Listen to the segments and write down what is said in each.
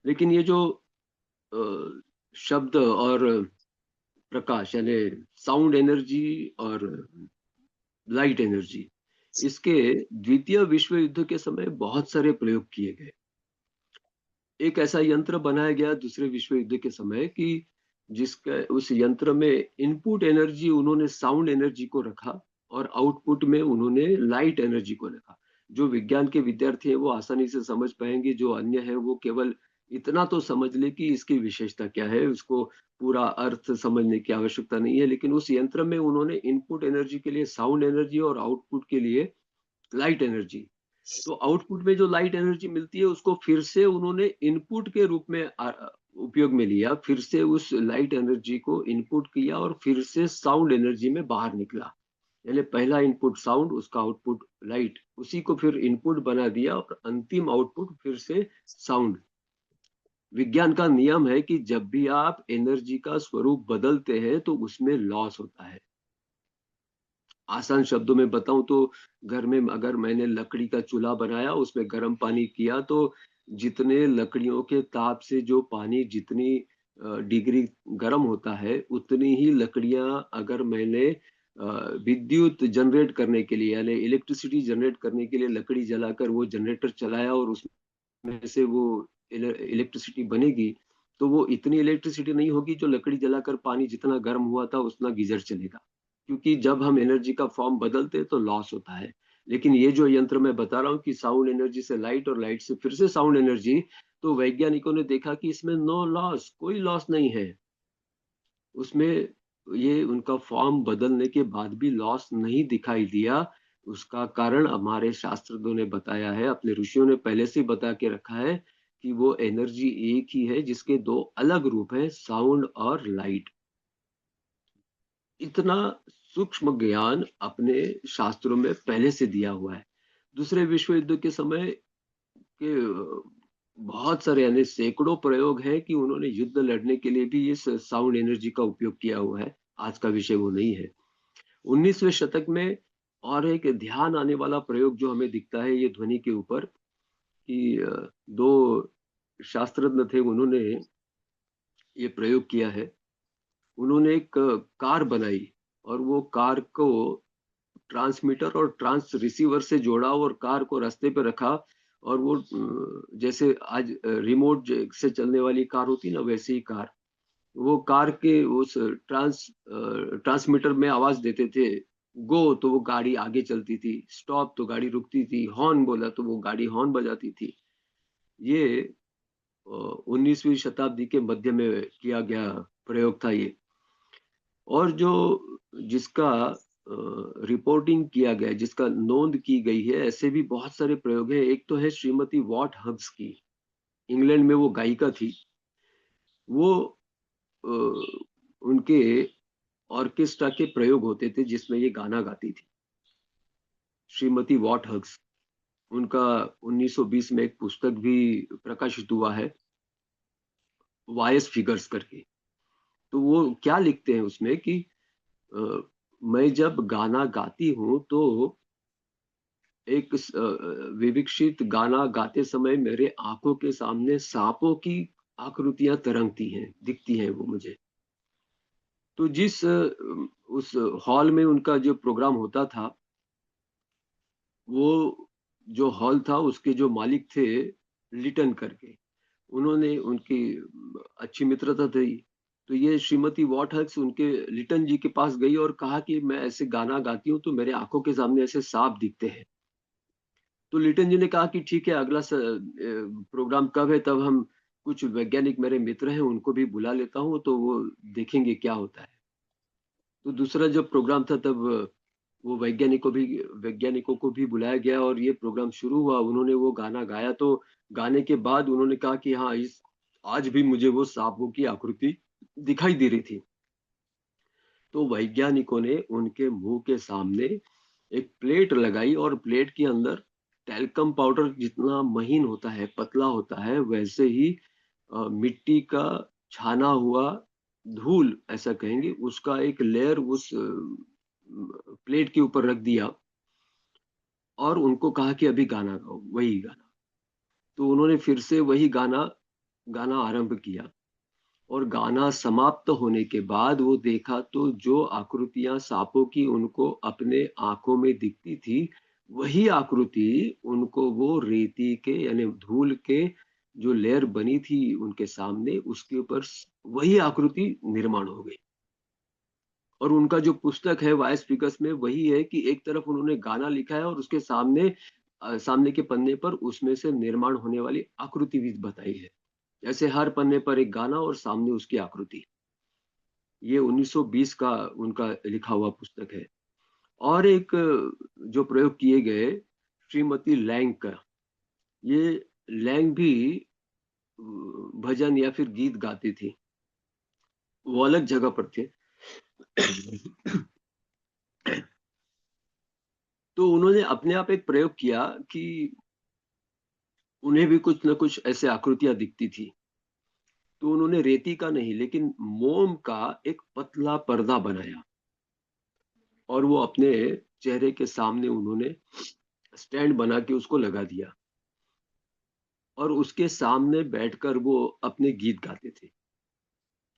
लेकिन ये जो अ, शब्द और प्रकाश यानी साउंड एनर्जी और लाइट एनर्जी, इसके द्वितीय विश्व युद्ध के समय बहुत सारे प्रयोग किए गए। एक ऐसा यंत्र बनाया गया दूसरे विश्व युद्ध के समय कि जिसका उस यंत्र में इनपुट एनर्जी उन्होंने साउंड एनर्जी को रखा और आउटपुट में उन्होंने लाइट एनर्जी को रखा। जो विज्ञान के विद्यार्थी हैं वो आसानी से समझ पाएंगे, जो अन्य है वो केवल इतना तो समझ ले कि इसकी विशेषता क्या है, उसको पूरा अर्थ समझने की आवश्यकता नहीं है। लेकिन उस यंत्र में उन्होंने इनपुट एनर्जी के लिए साउंड एनर्जी और आउटपुट के लिए लाइट एनर्जी, तो आउटपुट में जो लाइट एनर्जी मिलती है उसको फिर से उन्होंने इनपुट के रूप में उपयोग में लिया, फिर से उस लाइट एनर्जी को इनपुट किया और फिर से साउंड एनर्जी में बाहर निकला। यानी पहला इनपुट साउंड, उसका आउटपुट लाइट, उसी को फिर इनपुट बना दिया और अंतिम आउटपुट फिर से साउंड। विज्ञान का नियम है कि जब भी आप एनर्जी का स्वरूप बदलते हैं तो उसमें लॉस होता है। आसान शब्दों में बताऊं तो घर में अगर मैंने लकड़ी का चूल्हा बनाया, उसमें गर्म पानी किया, तो जितने लकड़ियों के ताप से जो पानी जितनी डिग्री गर्म होता है, उतनी ही लकड़ियां अगर मैंने विद्युत जनरेट करने के लिए यानी इलेक्ट्रिसिटी जनरेट करने के लिए लकड़ी जलाकर वो जनरेटर चलाया और उसमें से वो इलेक्ट्रिसिटी बनेगी, तो वो इतनी इलेक्ट्रिसिटी नहीं होगी जो लकड़ी जलाकर पानी जितना गर्म हुआ था उतना गीजर चलेगा। क्योंकि जब हम एनर्जी का फॉर्म बदलते हैं तो लॉस होता है। लेकिन ये जो यंत्र मैं बता रहा हूँ कि साउंड एनर्जी से लाइट और लाइट से फिर से साउंड एनर्जी, तो वैज्ञानिकों ने देखा कि इसमें नो लॉस, कोई लॉस नहीं है उसमें। ये उनका फॉर्म बदलने के बाद भी लॉस नहीं दिखाई दिया। उसका कारण हमारे शास्त्रज्ञों ने बताया है, अपने ऋषियों ने पहले से बता के रखा है कि वो एनर्जी एक ही है जिसके दो अलग रूप हैं, साउंड और लाइट। इतना सूक्ष्म ज्ञान अपने शास्त्रों में पहले से दिया हुआ है। दूसरे विश्व युद्ध के समय के बहुत सारे यानी सैकड़ों प्रयोग हैं कि उन्होंने युद्ध लड़ने के लिए भी इस साउंड एनर्जी का उपयोग किया हुआ है। आज का विषय वो नहीं है। 19वें शतक में और एक ध्यान आने वाला प्रयोग जो हमें दिखता है ये ध्वनि के ऊपर, कि दो शास्त्रज्ञ थे, उन्होंने ये प्रयोग किया है। उन्होंने एक कार बनाई और वो कार को ट्रांसमीटर और ट्रांस रिसीवर से जोड़ा और कार को रास्ते पे रखा। और वो जैसे आज रिमोट से चलने वाली कार होती ना, वैसे ही कार, वो कार के उस ट्रांसमीटर में आवाज देते थे। गो तो वो गाड़ी आगे चलती थी, स्टॉप तो गाड़ी रुकती थी, हॉर्न बोला तो वो गाड़ी हॉर्न बजाती थी। ये 19वीं शताब्दी के मध्य में किया गया प्रयोग था ये। और जो जिसका रिपोर्टिंग किया गया, जिसका नोंद की गई है, ऐसे भी बहुत सारे प्रयोग हैं। एक तो है श्रीमती वॉट हब्स की, इंग्लैंड में वो गायिका थी। वो अ, उनके ऑर्केस्ट्रा के प्रयोग होते थे जिसमें ये गाना गाती थी, श्रीमती वॉट हग्स। उनका 1920 में एक पुस्तक भी प्रकाशित हुआ है, वायस फिगर्स करके। तो वो क्या लिखते हैं उसमें कि अ, मैं जब गाना गाती हूँ तो एक विविक्षित गाना गाते समय मेरे आंखों के सामने सांपों की आकृतियां तरंगती हैं, दिखती हैं वो मुझे। तो जिस उस हॉल में उनका जो प्रोग्राम होता था, वो जो हॉल था उसके जो मालिक थे, लिटन करके, उन्होंने उनकी अच्छी मित्रता थी। तो ये श्रीमती वॉट हक्स उनके लिटन जी के पास गई और कहा कि मैं ऐसे गाना गाती हूँ तो मेरे आंखों के सामने ऐसे सांप दिखते हैं। तो लिटन जी ने कहा कि ठीक है, अगला प्रोग्राम कब है, तब हम कुछ वैज्ञानिक मेरे मित्र हैं उनको भी बुला लेता हूँ तो वो देखेंगे क्या होता है। तो दूसरा जब प्रोग्राम था तब वो वैज्ञानिकों को भी बुलाया गया और ये प्रोग्राम शुरू हुआ। उन्होंने वो गाना गाया तो गाने के बाद उन्होंने कहा कि हाँ, इस आज भी मुझे वो सांपों की आकृति दिखाई दे रही थी। तो वैज्ञानिकों ने उनके मुंह के सामने एक प्लेट लगाई और प्लेट के अंदर टैल्कम पाउडर जितना महीन होता है, पतला होता है, वैसे ही मिट्टी का छाना हुआ धूल ऐसा कहेंगे, उसका एक लेयर उस प्लेट के ऊपर रख दिया और उनको कहा कि अभी गाना गाओ, वही गाना। तो उन्होंने फिर से वही गाना गाना आरंभ किया और गाना समाप्त होने के बाद वो देखा तो जो आकृतियां सांपों की उनको अपने आंखों में दिखती थी, वही आकृति उनको वो रेती के यानी धूल के जो लेयर बनी थी उनके सामने, उसके ऊपर वही आकृति निर्माण हो गई। और उनका जो पुस्तक है वाइस स्पीकर्स में वही है कि एक तरफ उन्होंने गाना लिखा है और उसके सामने सामने के पन्ने पर उसमें से निर्माण होने वाली आकृति भी बताई है। जैसे हर पन्ने पर एक गाना और सामने उसकी आकृति। ये 1920 का उनका लिखा हुआ पुस्तक है। और एक जो प्रयोग किए गए श्रीमती लैंग का, ये लैंग भी भजन या फिर गीत गाती थी। वो अलग जगह पर थे। तो उन्होंने अपने आप एक प्रयोग किया कि उन्हें भी कुछ न कुछ ऐसे आकृतियां दिखती थी। तो उन्होंने रेती का नहीं लेकिन मोम का एक पतला पर्दा बनाया और वो अपने चेहरे के सामने उन्होंने स्टैंड बना के उसको लगा दिया और उसके सामने बैठकर वो अपने गीत गाते थे।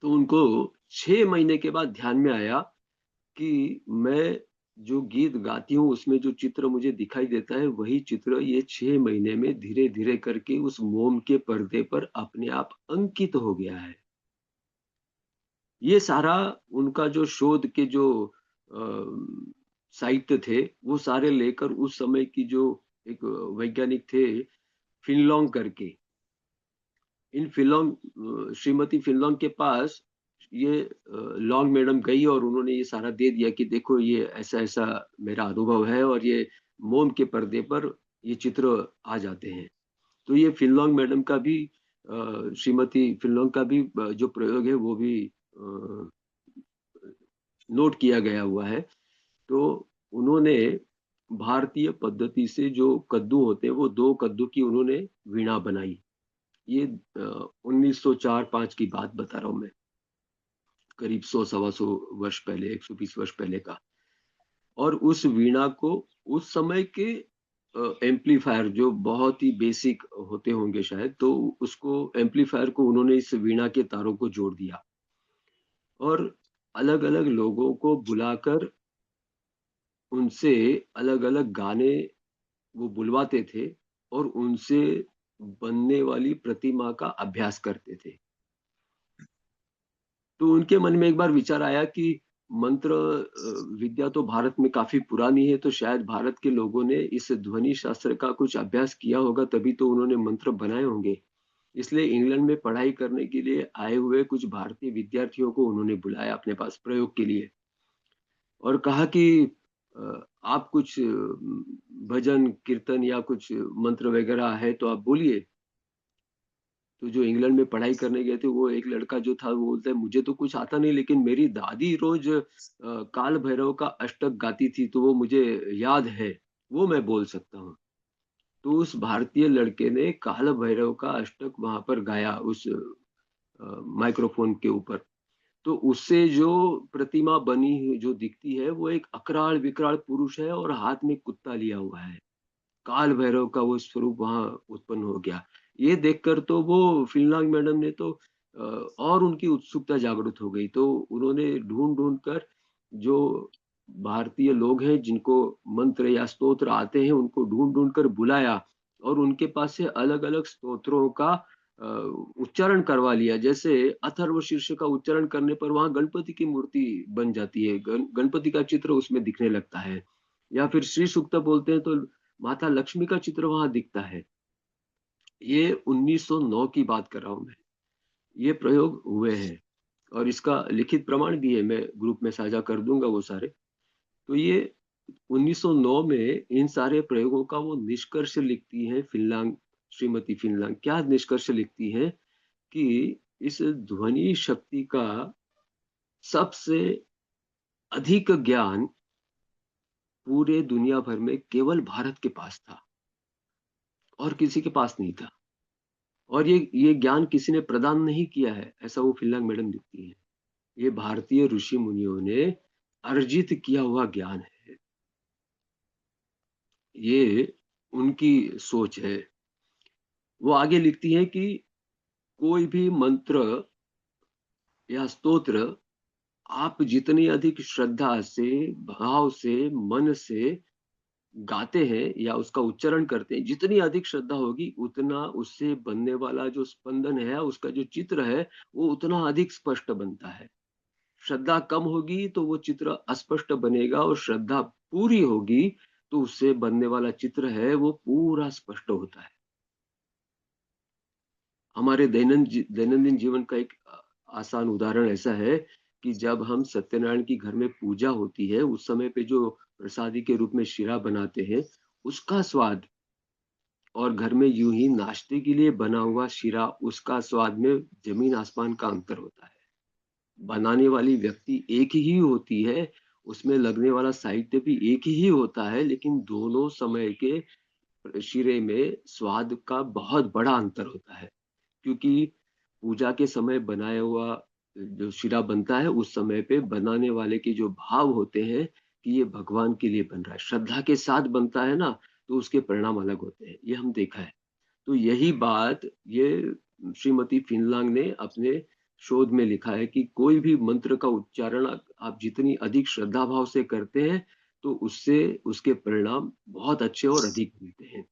तो उनको 6 महीने के बाद ध्यान में आया कि मैं जो गीत गाती हूँ उसमें जो चित्र मुझे दिखाई देता है वही चित्र ये 6 महीने में धीरे धीरे करके उस मोम के पर्दे पर अपने आप अंकित हो गया है। ये सारा उनका जो शोध के जो साहित्य थे वो सारे लेकर उस समय की जो एक वैज्ञानिक थे फिनलोंग करके, इन फिनलोंग श्रीमती फिनलोंग के पास ये लॉन्ग मैडम गई और उन्होंने ये सारा दे दिया कि देखो ये ऐसा ऐसा मेरा अनुभव है और ये मोम के पर्दे पर ये चित्र आ जाते हैं। तो ये फिनलोंग मैडम का भी श्रीमती फिनलोंग का भी जो प्रयोग है वो भी नोट किया गया हुआ है। तो उन्होंने भारतीय पद्धति से जो कद्दू होते हैं वो दो कद्दू की उन्होंने वीणा बनाई। ये 1904-5 की बात बता रहा हूँ मैं, करीब 100 सवा 100 वर्ष पहले, 120 वर्ष पहले का। और उस वीणा को उस समय के एम्पलीफायर जो बहुत ही बेसिक होते होंगे शायद, तो उसको एम्पलीफायर को उन्होंने इस वीणा के तारों को जोड़ दिया और अलग अलग लोगों को बुलाकर उनसे अलग अलग गाने वो बुलवाते थे और उनसे बनने वाली प्रतिमा का अभ्यास करते थे। तो उनके मन में एक बार विचार आया कि मंत्र विद्या तो भारत में काफी पुरानी है, तो शायद भारत के लोगों ने इस ध्वनि शास्त्र का कुछ अभ्यास किया होगा, तभी तो उन्होंने मंत्र बनाए होंगे। इसलिए इंग्लैंड में पढ़ाई करने के लिए आए हुए कुछ भारतीय विद्यार्थियों को उन्होंने बुलाया अपने पास प्रयोग के लिए और कहा कि आप कुछ भजन कीर्तन या कुछ मंत्र वगैरह है तो आप बोलिए। तो जो इंग्लैंड में पढ़ाई करने गए थे वो एक लड़का जो था वो बोलता है मुझे तो कुछ आता नहीं लेकिन मेरी दादी रोज काल भैरव का अष्टक गाती थी तो वो मुझे याद है, वो मैं बोल सकता हूँ। तो उस भारतीय लड़के ने काल भैरव का अष्टक वहां पर गाया उस माइक्रोफोन के ऊपर। तो उससे जो प्रतिमा बनी जो दिखती है वो एक अकराल विकराल पुरुष है और हाथ में कुत्ता लिया हुआ है। काल भैरव का वो स्वरूप वहां उत्पन्न हो गया। ये देखकर तो वो फिनलांग मैडम ने तो और उनकी उत्सुकता जागृत हो गई। तो उन्होंने ढूंढ ढूंढ कर जो भारतीय लोग हैं जिनको मंत्र या स्तोत्र आते हैं उनको ढूंढ ढूंढ कर बुलाया और उनके पास से अलग अलग स्तोत्रों का उच्चारण करवा लिया। जैसे अथर्व शीर्ष का उच्चारण करने पर वहां गणपति की मूर्ति बन जाती है, गणपति का चित्र उसमें दिखने लगता है। या फिर श्री सूक्त बोलते हैं तो माता लक्ष्मी का चित्र वहां दिखता है। ये 1909 की बात कर रहा हूं मैं। ये प्रयोग हुए हैं और इसका लिखित प्रमाण भी है, मैं ग्रुप में साझा कर दूंगा वो सारे। तो ये 1909 में इन सारे प्रयोगों का वो निष्कर्ष लिखती है फिनलैंड, श्रीमती फिनलैंड क्या निष्कर्ष लिखती है कि इस ध्वनि शक्ति का सबसे अधिक ज्ञान पूरे दुनिया भर में केवल भारत के पास था और किसी के पास नहीं था। और ये ज्ञान किसी ने प्रदान नहीं किया है ऐसा वो फिनलैंड मैडम लिखती है। ये भारतीय ऋषि मुनियों ने अर्जित किया हुआ ज्ञान है। ये उनकी सोच है। वो आगे लिखती है कि कोई भी मंत्र या स्तोत्र आप जितनी अधिक श्रद्धा से, भाव से, मन से गाते हैं या उसका उच्चारण करते हैं, जितनी अधिक श्रद्धा होगी, उतना उससे बनने वाला जो स्पंदन है, उसका जो चित्र है, वो उतना अधिक स्पष्ट बनता है। श्रद्धा कम होगी, तो वो चित्र अस्पष्ट बनेगा और श्रद्धा पूरी होगी, तो उससे बनने वाला चित्र है, वो पूरा स्पष्ट होता है। हमारे दैनंदिन जीवन का एक आसान उदाहरण ऐसा है कि जब हम सत्यनारायण की घर में पूजा होती है, उस समय पे जो प्रसादी के रूप में शीरा बनाते हैं, उसका स्वाद और घर में यूं ही नाश्ते के लिए बना हुआ शीरा, उसका स्वाद में जमीन आसमान का अंतर होता है। बनाने वाली व्यक्ति एक ही होती है, उसमें लगने वाला साहित्य भी एक ही होता है, लेकिन दोनों समय के शीरे में स्वाद का बहुत बड़ा अंतर होता है। क्योंकि पूजा के समय बनाया हुआ जो शीरा बनता है, उस समय पे बनाने वाले के जो भाव होते हैं कि ये भगवान के लिए बन रहा है, श्रद्धा के साथ बनता है ना, तो उसके परिणाम अलग होते हैं, ये हम देखा है। तो यही बात ये श्रीमती फिनलांग ने अपने शोध में लिखा है कि कोई भी मंत्र का उच्चारण आप जितनी अधिक श्रद्धा भाव से करते हैं, तो उससे उसके परिणाम बहुत अच्छे और अधिक मिलते हैं।